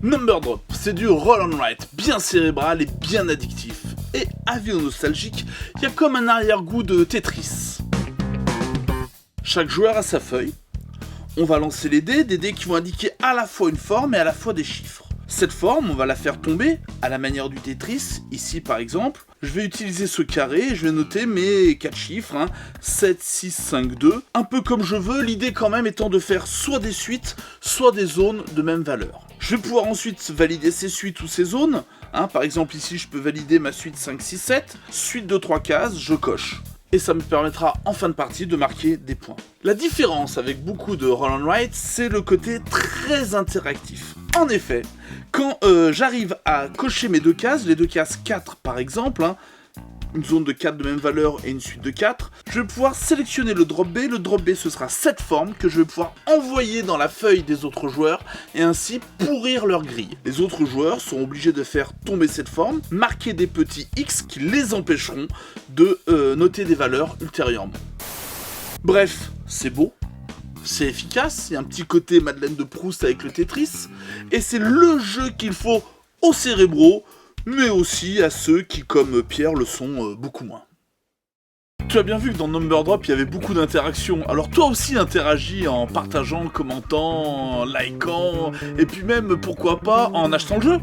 Number Drop, c'est du roll and write, bien cérébral et bien addictif. Et avis aux nostalgiques, il y a comme un arrière-goût de Tetris. Chaque joueur a sa feuille. On va lancer les dés, des dés qui vont indiquer à la fois une forme et à la fois des chiffres. Cette forme, on va la faire tomber à la manière du Tetris. Ici par exemple, je vais utiliser ce carré et je vais noter mes 4 chiffres, 7, 6, 5, 2. Un peu comme je veux, l'idée quand même étant de faire soit des suites, soit des zones de même valeur. Je vais pouvoir ensuite valider ces suites ou ces zones. Par exemple ici, je peux valider ma suite 5, 6, 7. Suite de 3 cases, je coche. Et ça me permettra en fin de partie de marquer des points. La différence avec beaucoup de roll and write, c'est le côté très interactif. En effet, quand j'arrive à cocher mes 2 cases, les 2 cases 4 par exemple, une zone de 4 de même valeur et une suite de 4, je vais pouvoir sélectionner le drop B. Le drop B, ce sera cette forme que je vais pouvoir envoyer dans la feuille des autres joueurs et ainsi pourrir leur grille. Les autres joueurs seront obligés de faire tomber cette forme, marquer des petits X qui les empêcheront de noter des valeurs ultérieurement. Bref, c'est beau, c'est efficace, il y a un petit côté Madeleine de Proust avec le Tetris, et c'est le jeu qu'il faut aux cérébraux, mais aussi à ceux qui, comme Pierre, le sont beaucoup moins. Tu as bien vu que dans Number Drop, il y avait beaucoup d'interactions. Alors toi aussi interagis en partageant, commentant, en likant, et puis même, pourquoi pas, en achetant le jeu.